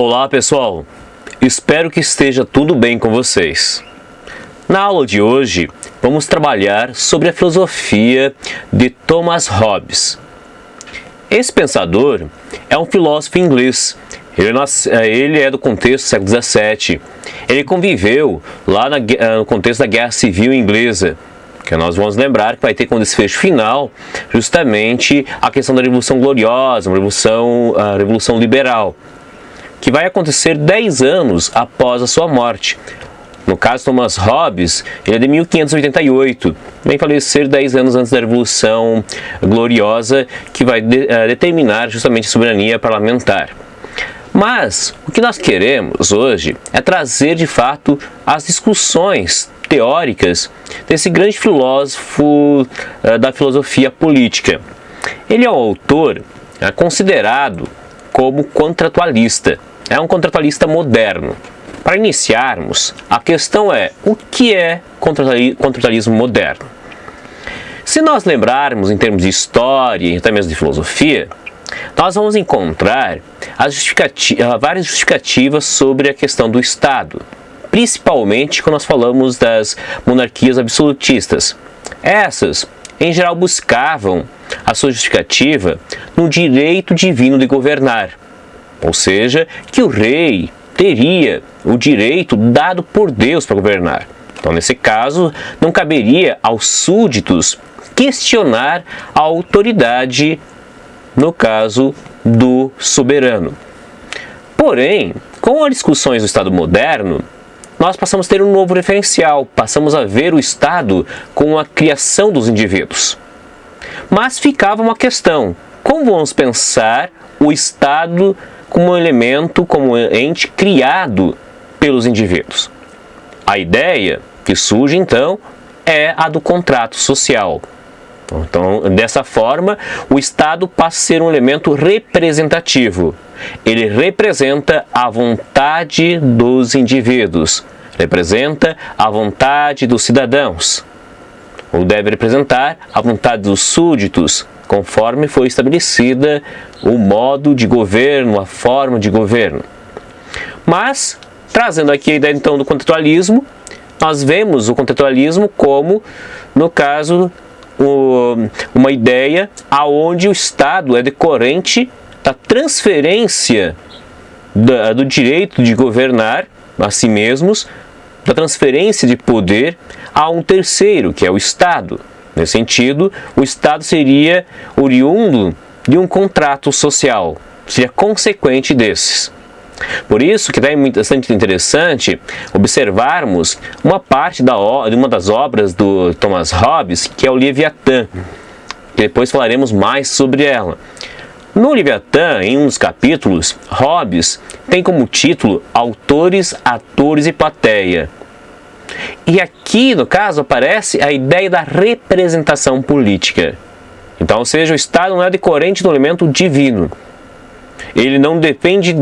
Olá pessoal, espero que esteja tudo bem com vocês. Na aula de hoje, vamos trabalhar sobre a filosofia de Thomas Hobbes. Esse pensador é um filósofo inglês. Ele é do contexto do século XVII. Ele conviveu lá no contexto da Guerra Civil Inglesa, que nós vamos lembrar que vai ter como desfecho final justamente a questão da Revolução Gloriosa, a Revolução Liberal, que vai acontecer 10 anos após a sua morte. No caso, Thomas Hobbes, ele é de 1588, vem falecer 10 anos antes da Revolução Gloriosa, que vai determinar justamente a soberania parlamentar. Mas o que nós queremos hoje é trazer de fato as discussões teóricas desse grande filósofo da filosofia política. Ele é um autor considerado como contratualista, é um contratualista moderno. Para iniciarmos, a questão é: o que é contratualismo moderno? Se nós lembrarmos em termos de história e até mesmo de filosofia, nós vamos encontrar várias justificativas sobre a questão do Estado, principalmente quando nós falamos das monarquias absolutistas. Essas, em geral, buscavam a sua justificativa no direito divino de governar, ou seja, que o rei teria o direito dado por Deus para governar. Então, nesse caso, não caberia aos súditos questionar a autoridade, no caso do soberano. Porém, com as discussões do Estado moderno, nós passamos a ter um novo referencial, passamos a ver o Estado como a criação dos indivíduos. Mas ficava uma questão: como vamos pensar o Estado como um elemento, como um ente criado pelos indivíduos? A ideia que surge então é a do contrato social. Então, dessa forma, o Estado passa a ser um elemento representativo. Ele representa a vontade dos indivíduos, representa a vontade dos cidadãos, ou deve representar a vontade dos súditos, conforme foi estabelecida o modo de governo, a forma de governo. Mas, trazendo aqui a ideia então do contratualismo, nós vemos o contratualismo como, no caso, uma ideia aonde o Estado é decorrente da transferência do direito de governar a si mesmos, da transferência de poder a um terceiro, que é o Estado. Nesse sentido, o Estado seria oriundo de um contrato social, seria consequente desses. Por isso que é bastante interessante observarmos uma parte de uma das obras do Thomas Hobbes, que é o Leviatã. Depois falaremos mais sobre ela. No Leviatã, em um dos capítulos, Hobbes tem como título Autores, Atores e Plateia. E aqui, no caso, aparece a ideia da representação política. Então, ou seja, o Estado não é decorrente do elemento divino. Ele não depende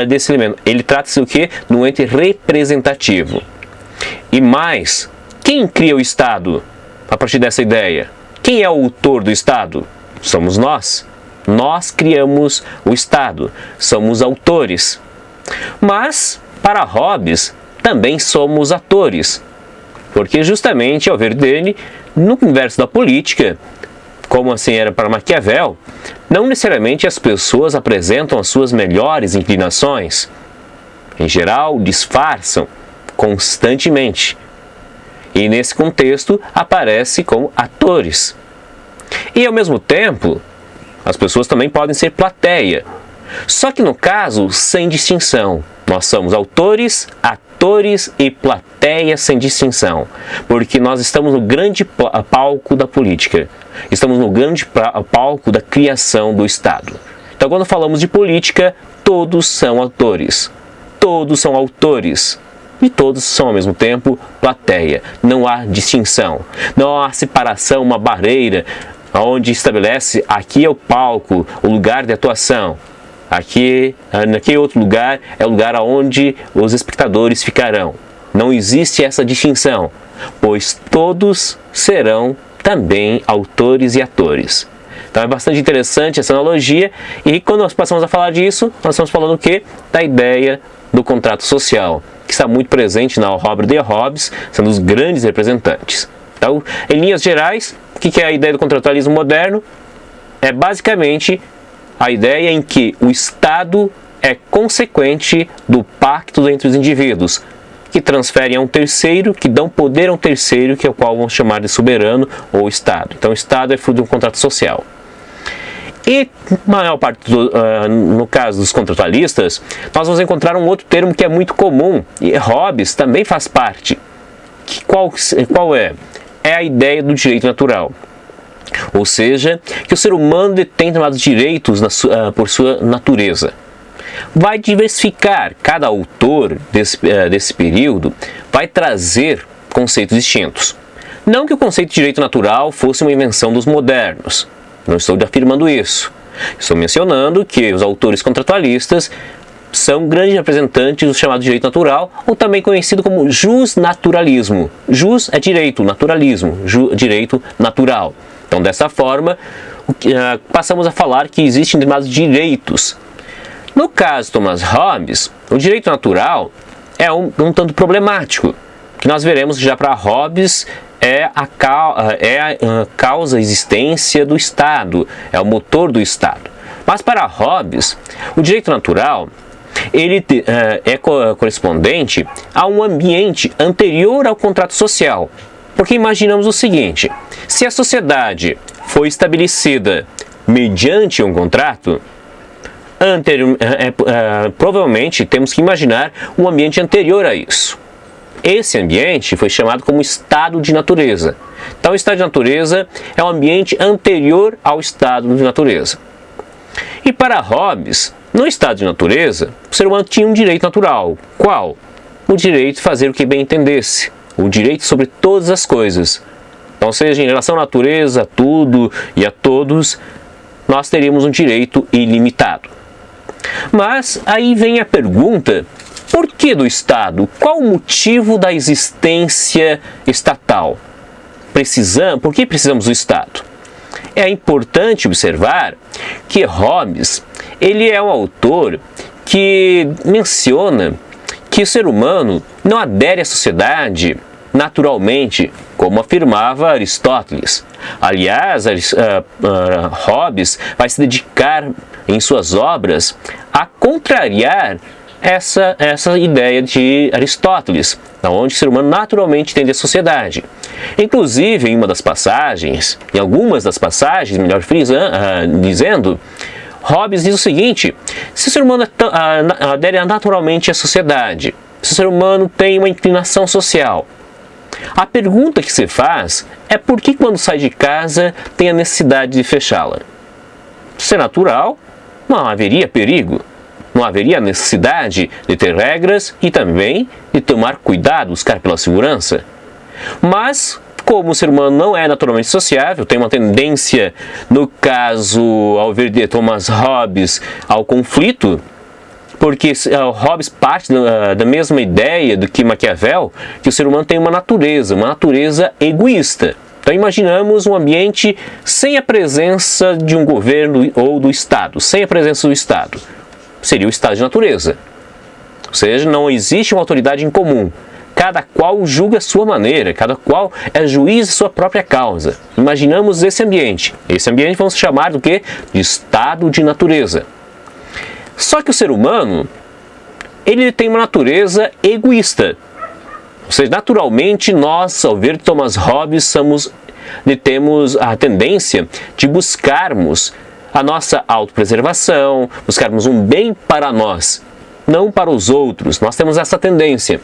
desse elemento. Ele trata-se do quê? De um ente representativo. E mais, quem cria o Estado a partir dessa ideia? Quem é o autor do Estado? Somos nós. Nós criamos o Estado. Somos autores. Mas, para Hobbes, também somos atores. Porque justamente, ao ver dele, no universo da política, como assim era para Maquiavel, não necessariamente as pessoas apresentam as suas melhores inclinações. Em geral, disfarçam constantemente. E nesse contexto, aparece como atores. E ao mesmo tempo, as pessoas também podem ser plateia. Só que no caso, sem distinção. Nós somos autores, atores e plateia sem distinção. Porque nós estamos no grande palco da política. Estamos no grande palco da criação do Estado. Então, quando falamos de política, todos são atores. Todos são autores. E todos são, ao mesmo tempo, plateia. Não há distinção. Não há separação, uma barreira, onde estabelece: aqui é o palco, o lugar de atuação. Aqui, naquele outro lugar, é o lugar onde os espectadores ficarão. Não existe essa distinção, pois todos serão também autores e atores. Então é bastante interessante essa analogia, e quando nós passamos a falar disso, nós estamos falando o quê? Da ideia do contrato social, que está muito presente na obra de Hobbes, sendo os grandes representantes. Então, em linhas gerais, o que é a ideia do contratualismo moderno? É basicamente a ideia em que o Estado é consequente do pacto entre os indivíduos, que transferem a um terceiro, que dão poder a um terceiro, que é o qual vamos chamar de soberano ou Estado. Então, o Estado é fruto de um contrato social. E, maior parte no caso dos contratualistas, nós vamos encontrar um outro termo que é muito comum, e Hobbes também faz parte. Qual é? É a ideia do direito natural. Ou seja, que o ser humano detém determinados direitos por sua natureza. Vai diversificar, cada autor desse período vai trazer conceitos distintos. Não que o conceito de direito natural fosse uma invenção dos modernos, não estou afirmando isso. Estou mencionando que os autores contratualistas são grandes representantes do chamado direito natural, ou também conhecido como jusnaturalismo. Jus é direito, naturalismo, direito natural. Então, dessa forma, passamos a falar que existem determinados direitos. No caso de Thomas Hobbes, o direito natural é um tanto problemático, que nós veremos já para Hobbes é a causa, a existência do Estado, é o motor do Estado. Mas para Hobbes, o direito natural ele é correspondente a um ambiente anterior ao contrato social. Porque imaginamos o seguinte: se a sociedade foi estabelecida mediante um contrato, provavelmente temos que imaginar um ambiente anterior a isso. Esse ambiente foi chamado como estado de natureza. Então, o estado de natureza é um ambiente anterior ao estado de natureza. E para Hobbes, no estado de natureza, o ser humano tinha um direito natural. Qual? O direito de fazer o que bem entendesse. O direito sobre todas as coisas. Então, seja em relação à natureza, a tudo e a todos, nós teríamos um direito ilimitado. Mas aí vem a pergunta: por que do Estado? Qual o motivo da existência estatal? Por que precisamos do Estado? É importante observar que Hobbes, ele é um autor que menciona que o ser humano não adere à sociedade naturalmente, como afirmava Aristóteles. Aliás, Hobbes vai se dedicar em suas obras a contrariar essa ideia de Aristóteles, onde o ser humano naturalmente tende à sociedade. Inclusive, em algumas das passagens, melhor dizendo, Hobbes diz o seguinte: se o ser humano adere naturalmente à sociedade, se o ser humano tem uma inclinação social, a pergunta que se faz é por que quando sai de casa tem a necessidade de fechá-la? Se é natural, não haveria perigo, não haveria necessidade de ter regras e também de tomar cuidado, buscar pela segurança. Mas, como o ser humano não é naturalmente sociável, tem uma tendência, no caso, ao ver de Thomas Hobbes, ao conflito, porque Hobbes parte da mesma ideia do que Maquiavel, que o ser humano tem uma natureza egoísta. Então imaginamos um ambiente sem a presença de um governo ou do Estado, sem a presença do Estado. Seria o estado de natureza. Ou seja, não existe uma autoridade em comum. Cada qual julga a sua maneira, cada qual é juiz de sua própria causa. Imaginamos esse ambiente. Esse ambiente vamos chamar do quê? De estado de natureza. Só que o ser humano, ele tem uma natureza egoísta. Ou seja, naturalmente nós, ao ver Thomas Hobbes, temos a tendência de buscarmos a nossa autopreservação, buscarmos um bem para nós, não para os outros. Nós temos essa tendência.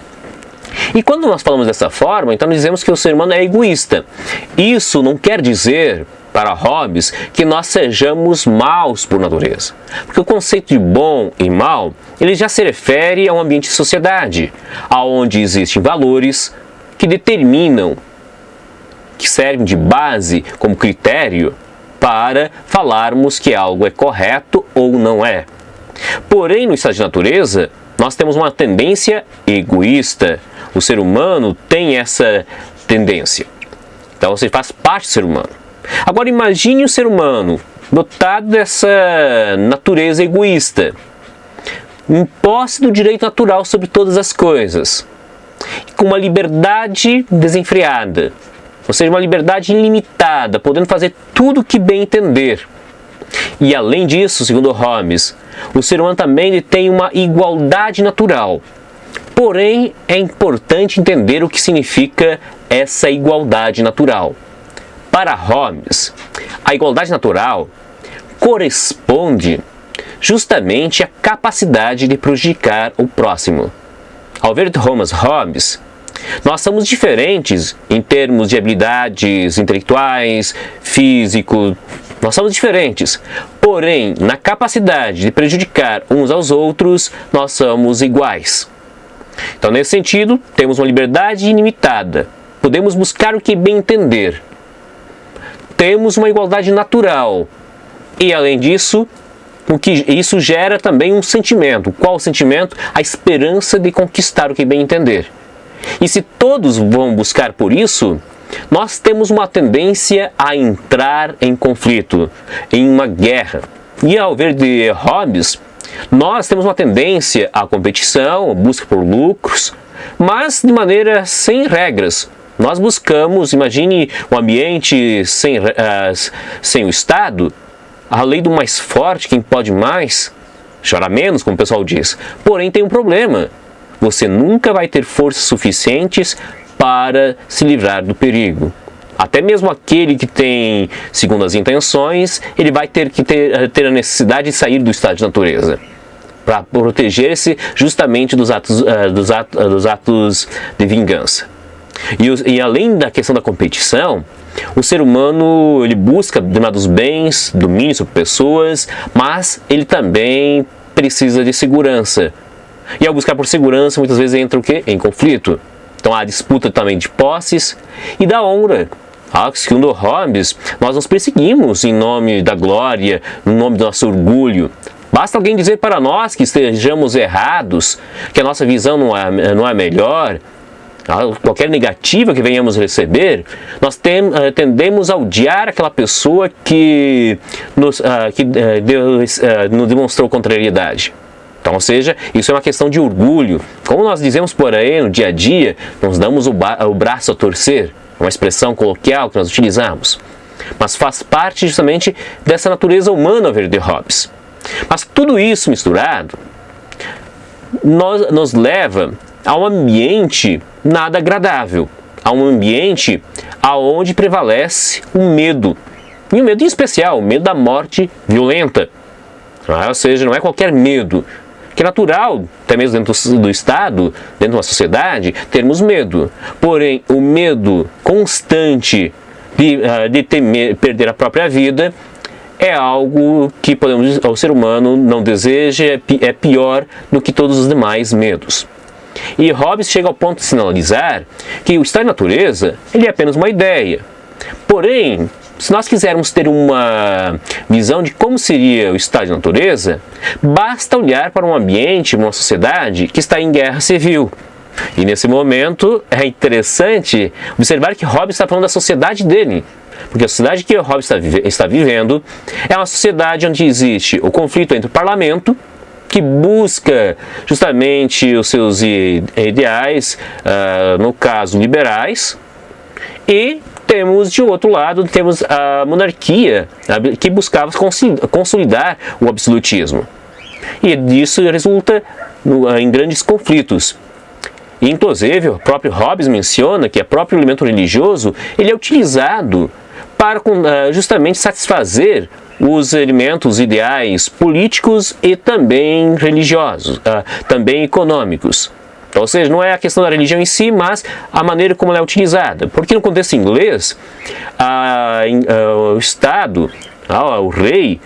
E quando nós falamos dessa forma, então dizemos que o ser humano é egoísta. Isso não quer dizer, para Hobbes, que nós sejamos maus por natureza. Porque o conceito de bom e mal, ele já se refere a um ambiente de sociedade, onde existem valores que determinam, que servem de base como critério para falarmos que algo é correto ou não é. Porém, no estado de natureza, nós temos uma tendência egoísta. O ser humano tem essa tendência. Então, você faz parte do ser humano. Agora, imagine o ser humano dotado dessa natureza egoísta, em posse do direito natural sobre todas as coisas, com uma liberdade desenfreada, ou seja, uma liberdade ilimitada, podendo fazer tudo o que bem entender. E além disso, segundo Hobbes, o ser humano também tem uma igualdade natural. Porém, é importante entender o que significa essa igualdade natural. Para Hobbes, a igualdade natural corresponde justamente à capacidade de prejudicar o próximo. Ao ver Thomas Hobbes, nós somos diferentes em termos de habilidades intelectuais, físico, nós somos diferentes. Porém, na capacidade de prejudicar uns aos outros, nós somos iguais. Então, nesse sentido, temos uma liberdade ilimitada. Podemos buscar o que bem entender. Temos uma igualdade natural. E, além disso, o que isso gera também um sentimento. Qual o sentimento? A esperança de conquistar o que bem entender. E se todos vão buscar por isso, nós temos uma tendência a entrar em conflito, em uma guerra. E ao ver de Hobbes, nós temos uma tendência à competição, busca por lucros, mas de maneira sem regras. Nós buscamos, imagine um ambiente sem o Estado, a lei do mais forte, quem pode mais, chora menos, como o pessoal diz. Porém, tem um problema. Você nunca vai ter forças suficientes para se livrar do perigo. Até mesmo aquele que tem segundas intenções, ele vai ter que ter a necessidade de sair do estado de natureza para proteger-se justamente dos atos de vingança. E além da questão da competição, o ser humano ele busca determinados bens, domínio sobre pessoas, mas ele também precisa de segurança. E ao buscar por segurança, muitas vezes entra o quê? Em conflito. Então há disputa também de posses e da honra. Segundo Hobbes, nós nos perseguimos em nome da glória, no nome do nosso orgulho. Basta alguém dizer para nós que estejamos errados, que a nossa visão não é melhor, qualquer negativa que venhamos receber, nós tendemos a odiar aquela pessoa que nos demonstrou contrariedade. Então, ou seja, isso é uma questão de orgulho. Como nós dizemos por aí no dia a dia, nós damos o braço a torcer, uma expressão coloquial que nós utilizamos. Mas faz parte justamente dessa natureza humana, ao ver de Hobbes. Mas tudo isso misturado nos leva a um ambiente nada agradável, a um ambiente onde prevalece o medo. E o medo em especial, o medo da morte violenta. Ou seja, não é qualquer medo. Que é natural, até mesmo dentro do Estado, dentro de uma sociedade, termos medo. Porém, o medo constante de perder a própria vida é algo que o ser humano não deseja, é pior do que todos os demais medos. E Hobbes chega ao ponto de sinalizar que o estado de natureza ele é apenas uma ideia. Porém, se nós quisermos ter uma visão de como seria o estado de natureza, basta olhar para um ambiente, uma sociedade que está em guerra civil. E nesse momento é interessante observar que Hobbes está falando da sociedade dele. Porque a sociedade que Hobbes está vivendo é uma sociedade onde existe o conflito entre o parlamento, que busca justamente os seus ideais, no caso liberais, e temos de outro lado, temos a monarquia, que buscava consolidar o absolutismo. E disso resulta em grandes conflitos. E, inclusive, o próprio Hobbes menciona que o próprio elemento religioso ele é utilizado para justamente satisfazer os elementos ideais políticos e também religiosos, também econômicos. Ou seja, não é a questão da religião em si, mas a maneira como ela é utilizada. Porque no contexto inglês, o Estado, o rei,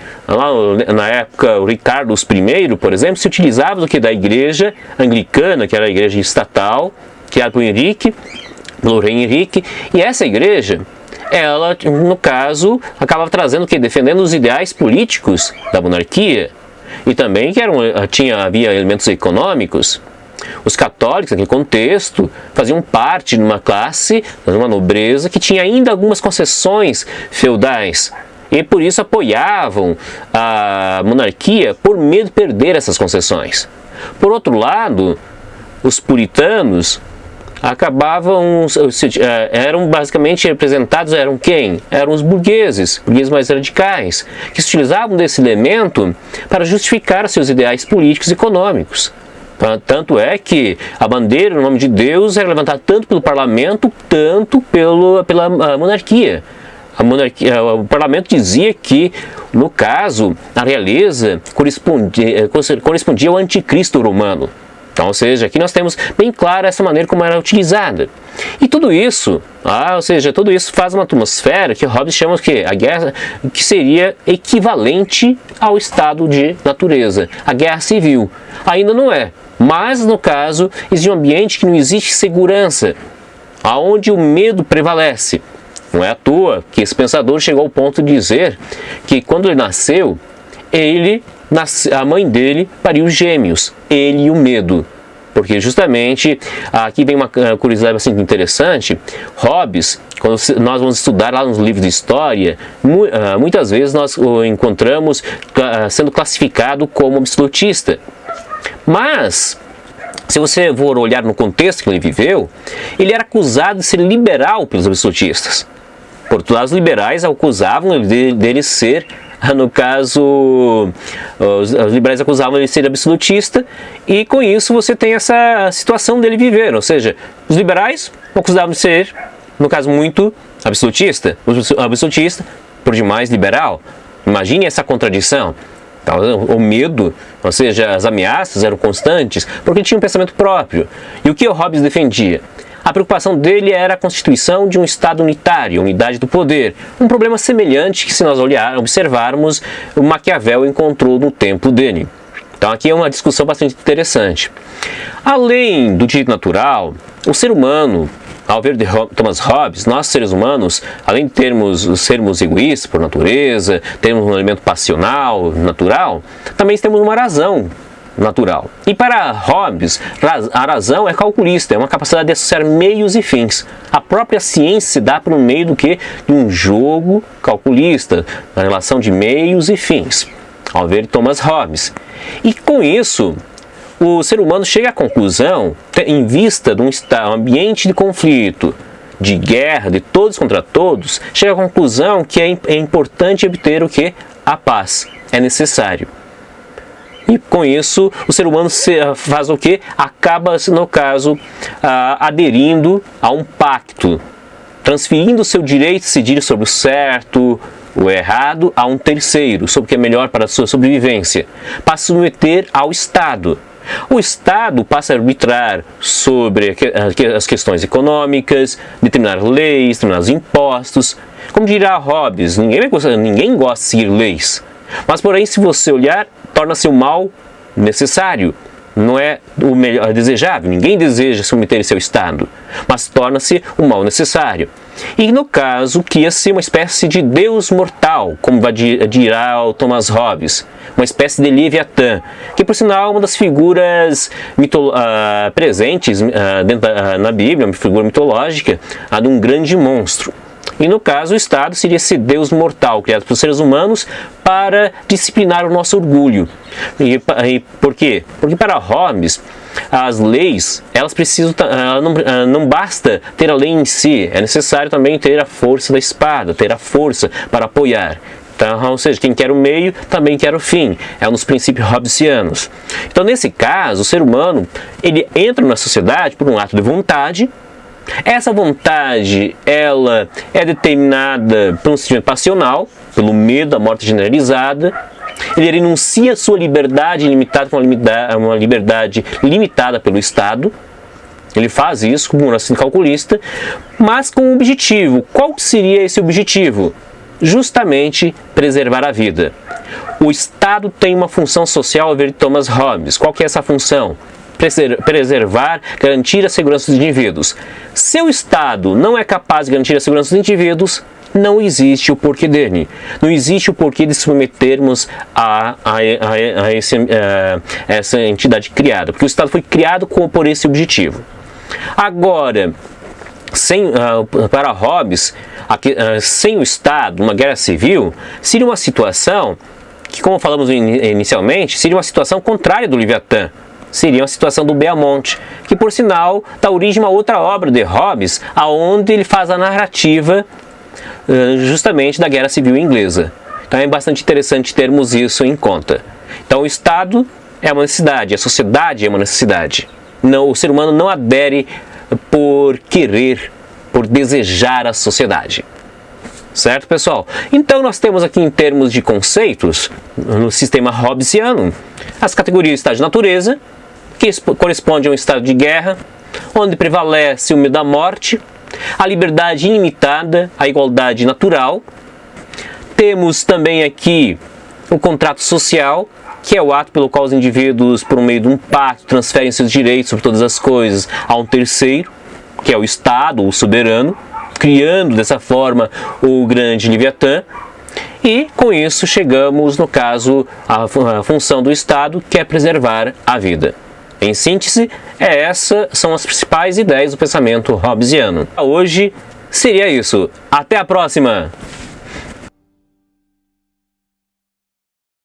na época o rei Carlos I, por exemplo, se utilizava do que da igreja anglicana, que era a igreja estatal, criada pelo rei Henrique, e essa igreja, ela, no caso, acabava trazendo o que? Defendendo os ideais políticos da monarquia, e também que havia elementos econômicos. Os católicos, naquele contexto, faziam parte de uma classe, de uma nobreza, que tinha ainda algumas concessões feudais. e por isso apoiavam a monarquia por medo de perder essas concessões. Por outro lado, os puritanos eram basicamente representados, eram quem? Eram os burgueses mais radicais, que se utilizavam desse elemento para justificar seus ideais políticos e econômicos. Tanto é que a bandeira, no nome de Deus, era levantada tanto pelo parlamento, tanto pela monarquia. O parlamento dizia que, no caso, a realeza correspondia ao anticristo romano. Então, ou seja, aqui nós temos bem claro essa maneira como era utilizada. E tudo isso, tudo isso faz uma atmosfera que Hobbes chama que a guerra, que seria equivalente ao estado de natureza, a guerra civil. Ainda não é, mas no caso existe um ambiente que não existe segurança, aonde o medo prevalece. Não é à toa que esse pensador chegou ao ponto de dizer que quando ele nasceu, a mãe dele pariu gêmeos, ele e o medo. Porque justamente, aqui vem uma curiosidade bastante interessante, Hobbes, quando nós vamos estudar lá nos livros de história, muitas vezes nós o encontramos sendo classificado como absolutista. Mas, se você for olhar no contexto que ele viveu, ele era acusado de ser liberal pelos absolutistas. Por outro lado, os liberais acusavam dele ser, no caso, os liberais acusavam ele de ser absolutista, e com isso você tem essa situação dele viver, ou seja, os liberais acusavam de ser, no caso, muito absolutista, o absolutista, por demais, liberal. Imagine essa contradição. Então, o medo, ou seja, as ameaças eram constantes, porque ele tinha um pensamento próprio. E o que o Hobbes defendia? A preocupação dele era a constituição de um Estado unitário, a unidade do poder. Um problema semelhante que, se nós observarmos, o Maquiavel encontrou no tempo dele. Então aqui é uma discussão bastante interessante. Além do direito natural, o ser humano, ao ver de Thomas Hobbes, nós seres humanos, além de sermos egoístas por natureza, termos um elemento passional, natural, também temos uma razão natural. E para Hobbes, a razão é calculista, é uma capacidade de associar meios e fins. A própria ciência se dá por meio de um jogo calculista, na relação de meios e fins, ao ver Thomas Hobbes. E com isso, o ser humano chega à conclusão, em vista de um ambiente de conflito, de guerra, de todos contra todos, chega à conclusão que é importante obter o que? A paz. É necessário. E com isso, o ser humano faz o quê? Acaba, no caso, aderindo a um pacto, transferindo o seu direito de decidir sobre o certo, o errado, a um terceiro, sobre o que é melhor para a sua sobrevivência, para se submeter ao Estado. O Estado passa a arbitrar sobre as questões econômicas, determinar leis, determinar impostos. Como dirá Hobbes, ninguém gosta de seguir leis. Mas, porém, se você olhar, torna-se um mal necessário. Não é o melhor desejável. Ninguém deseja submeter-se ao Estado. Mas torna-se um mal necessário. E, no caso, cria-se uma espécie de Deus mortal, como dirá o Thomas Hobbes. Uma espécie de Leviatã, que, por sinal, é uma das figuras presentes na Bíblia, uma figura mitológica, a de um grande monstro. E no caso, o Estado seria esse Deus mortal, criado pelos seres humanos para disciplinar o nosso orgulho. E por quê? Porque para Hobbes, as leis, elas precisam, não basta ter a lei em si, é necessário também ter a força da espada, ter a força para apoiar. Então, ou seja, quem quer o meio, também quer o fim. É um dos princípios hobbesianos. Então, nesse caso, o ser humano, ele entra na sociedade por um ato de vontade. Essa vontade, ela é determinada por um sentimento passional, pelo medo da morte generalizada. Ele renuncia a sua liberdade limitada com uma liberdade limitada pelo Estado. Ele faz isso como um raciocínio calculista, mas com um objetivo. Qual seria esse objetivo? Justamente preservar a vida. O Estado tem uma função social, a ver de Thomas Hobbes. Qual que é essa função? Preservar, garantir a segurança dos indivíduos. Se o Estado não é capaz de garantir a segurança dos indivíduos, não existe o porquê dele. Não existe o porquê de submetermos a essa entidade criada, porque o Estado foi criado por esse objetivo. Agora, para Hobbes, sem o Estado, uma guerra civil, seria uma situação que, como falamos inicialmente, seria uma situação contrária do Leviatã. Seria uma situação do Belmonte, que por sinal dá origem a uma outra obra de Hobbes, aonde ele faz a narrativa justamente da Guerra Civil Inglesa. Então é bastante interessante termos isso em conta. Então o Estado é uma necessidade, a sociedade é uma necessidade. Não, o ser humano não adere por querer, por desejar a sociedade. Certo, pessoal? Então nós temos aqui em termos de conceitos, no sistema hobbesiano, as categorias estado de natureza, que corresponde a um estado de guerra, onde prevalece o medo da morte, a liberdade ilimitada, a igualdade natural. Temos também aqui o contrato social, que é o ato pelo qual os indivíduos, por meio de um pacto, transferem seus direitos sobre todas as coisas a um terceiro, que é o Estado, o soberano, criando dessa forma o grande Leviatã. E com isso chegamos, no caso, à função do Estado, que é preservar a vida. Em síntese, essas são as principais ideias do pensamento hobbesiano. Hoje seria isso. Até a próxima!